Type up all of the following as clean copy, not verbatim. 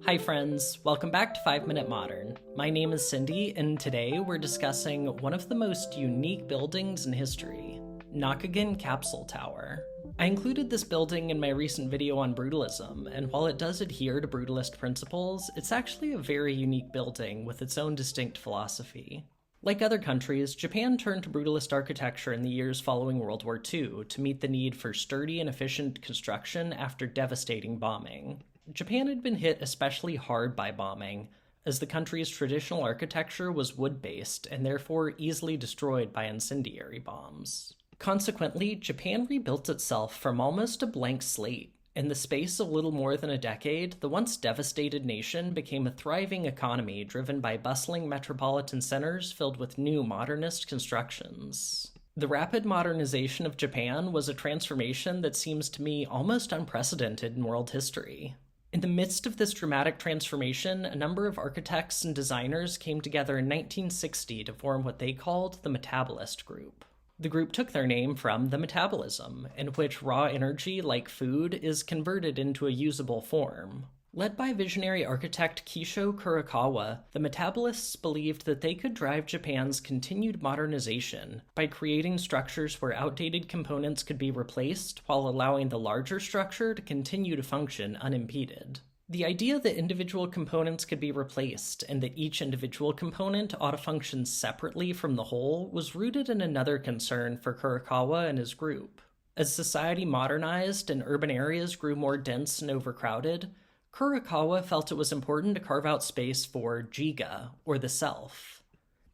Hi friends, welcome back to 5 Minute Modern. My name is Cindy, and today we're discussing one of the most unique buildings in history, Nakagin Capsule Tower. I included this building in my recent video on brutalism, and while it does adhere to brutalist principles, it's actually a very unique building with its own distinct philosophy. Like other countries, Japan turned to brutalist architecture in the years following World War II to meet the need for sturdy and efficient construction after devastating bombing. Japan had been hit especially hard by bombing, as the country's traditional architecture was wood-based and therefore easily destroyed by incendiary bombs. Consequently, Japan rebuilt itself from almost a blank slate. In the space of little more than a decade, the once devastated nation became a thriving economy driven by bustling metropolitan centers filled with new modernist constructions. The rapid modernization of Japan was a transformation that seems to me almost unprecedented in world history. In the midst of this dramatic transformation, a number of architects and designers came together in 1960 to form what they called the Metabolist Group. The group took their name from the metabolism, in which raw energy, like food, is converted into a usable form. Led by visionary architect Kisho Kurokawa, the metabolists believed that they could drive Japan's continued modernization by creating structures where outdated components could be replaced while allowing the larger structure to continue to function unimpeded. The idea that individual components could be replaced and that each individual component ought to function separately from the whole was rooted in another concern for Kurokawa and his group. As society modernized and urban areas grew more dense and overcrowded, Kurokawa felt it was important to carve out space for jiga, or the self,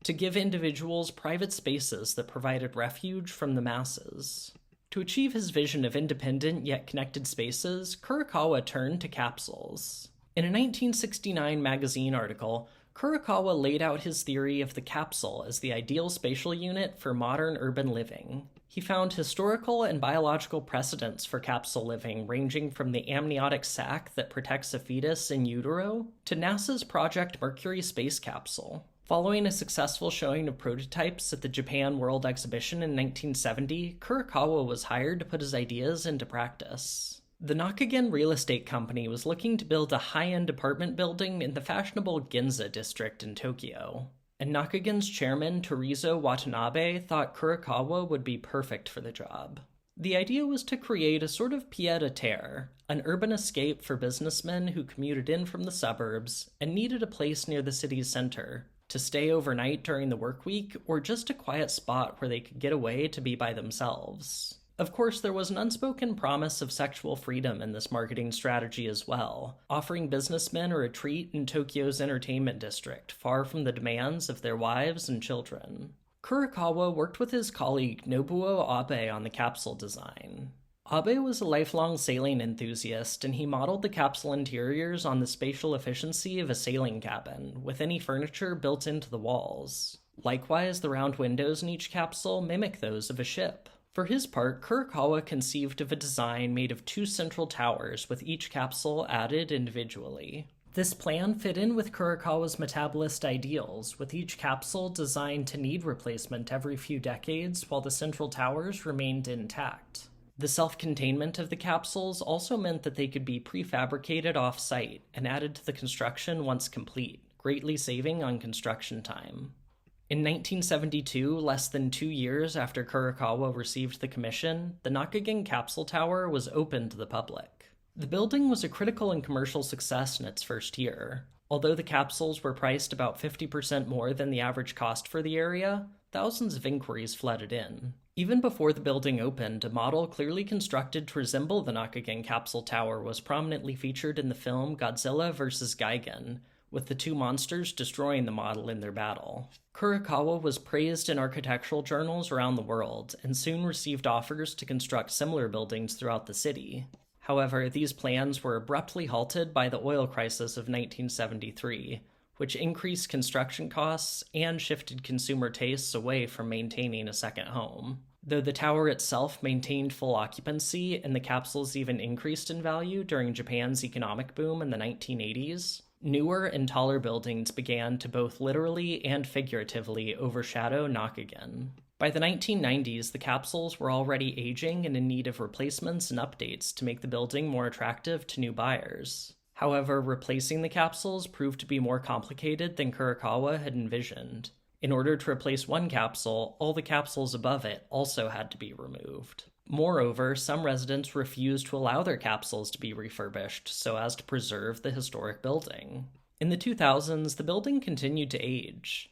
to give individuals private spaces that provided refuge from the masses. To achieve his vision of independent yet connected spaces, Kurokawa turned to capsules. In a 1969 magazine article, Kurokawa laid out his theory of the capsule as the ideal spatial unit for modern urban living. He found historical and biological precedents for capsule living ranging from the amniotic sac that protects a fetus in utero to NASA's Project Mercury space capsule. Following a successful showing of prototypes at the Japan World Exhibition in 1970, Kurokawa was hired to put his ideas into practice. The Nakagin Real Estate Company was looking to build a high-end apartment building in the fashionable Ginza district in Tokyo, and Nakagin's chairman, Torizo Watanabe, thought Kurokawa would be perfect for the job. The idea was to create a sort of pied-à-terre, an urban escape for businessmen who commuted in from the suburbs and needed a place near the city's center to stay overnight during the work week, or just a quiet spot where they could get away to be by themselves. Of course, there was an unspoken promise of sexual freedom in this marketing strategy as well, offering businessmen a retreat in Tokyo's entertainment district, far from the demands of their wives and children. Kurokawa worked with his colleague Nobuo Abe on the capsule design. Abe was a lifelong sailing enthusiast, and he modeled the capsule interiors on the spatial efficiency of a sailing cabin, with any furniture built into the walls. Likewise, the round windows in each capsule mimic those of a ship. For his part, Kurokawa conceived of a design made of 2 central towers, with each capsule added individually. This plan fit in with Kurokawa's metabolist ideals, with each capsule designed to need replacement every few decades while the central towers remained intact. The self-containment of the capsules also meant that they could be prefabricated off-site and added to the construction once complete, greatly saving on construction time. In 1972, less than 2 years after Kurokawa received the commission, the Nakagin Capsule Tower was open to the public. The building was a critical and commercial success in its first year. Although the capsules were priced about 50% more than the average cost for the area, thousands of inquiries flooded in. Even before the building opened, a model clearly constructed to resemble the Nakagin Capsule Tower was prominently featured in the film Godzilla vs. Gigan, with the 2 monsters destroying the model in their battle. Kurokawa was praised in architectural journals around the world, and soon received offers to construct similar buildings throughout the city. However, these plans were abruptly halted by the oil crisis of 1973, which increased construction costs and shifted consumer tastes away from maintaining a second home. Though the tower itself maintained full occupancy and the capsules even increased in value during Japan's economic boom in the 1980s, newer and taller buildings began to both literally and figuratively overshadow Nakagin. By the 1990s, the capsules were already aging and in need of replacements and updates to make the building more attractive to new buyers. However, replacing the capsules proved to be more complicated than Kurokawa had envisioned. In order to replace one capsule, all the capsules above it also had to be removed. Moreover, some residents refused to allow their capsules to be refurbished so as to preserve the historic building. In the 2000s, the building continued to age.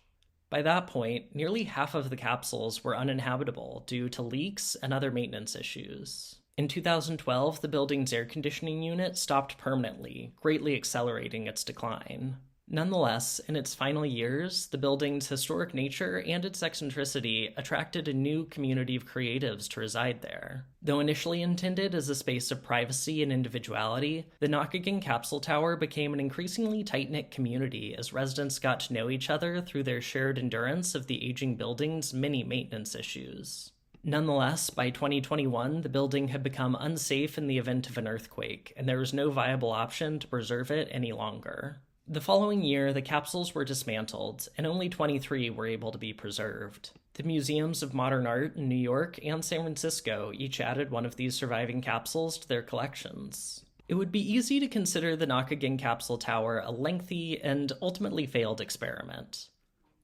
By that point, nearly half of the capsules were uninhabitable due to leaks and other maintenance issues. In 2012, the building's air conditioning unit stopped permanently, greatly accelerating its decline. Nonetheless, in its final years, the building's historic nature and its eccentricity attracted a new community of creatives to reside there. Though initially intended as a space of privacy and individuality, the Nakagin Capsule Tower became an increasingly tight-knit community as residents got to know each other through their shared endurance of the aging building's many maintenance issues. Nonetheless, by 2021, the building had become unsafe in the event of an earthquake, and there was no viable option to preserve it any longer. The following year, the capsules were dismantled, and only 23 were able to be preserved. The museums of modern art in New York and San Francisco each added one of these surviving capsules to their collections. It would be easy to consider the Nakagin Capsule Tower a lengthy and ultimately failed experiment.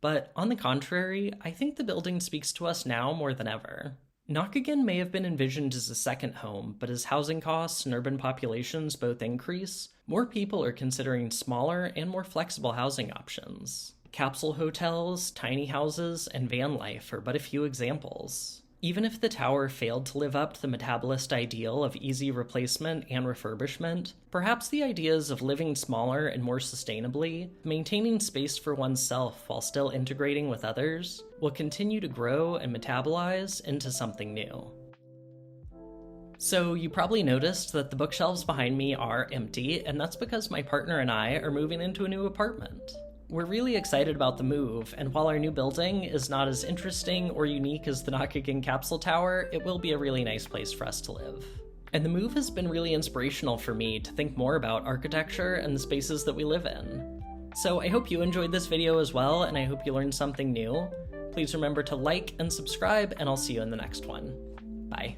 But on the contrary, I think the building speaks to us now more than ever. Nakagin may have been envisioned as a second home, but as housing costs and urban populations both increase, more people are considering smaller and more flexible housing options. Capsule hotels, tiny houses, and van life are but a few examples. Even if the tower failed to live up to the metabolist ideal of easy replacement and refurbishment, perhaps the ideas of living smaller and more sustainably, maintaining space for oneself while still integrating with others, will continue to grow and metabolize into something new. So you probably noticed that the bookshelves behind me are empty, and that's because my partner and I are moving into a new apartment. We're really excited about the move, and while our new building is not as interesting or unique as the Nakagin Capsule Tower, it will be a really nice place for us to live. And the move has been really inspirational for me to think more about architecture and the spaces that we live in. So I hope you enjoyed this video as well, and I hope you learned something new. Please remember to like and subscribe, and I'll see you in the next one. Bye.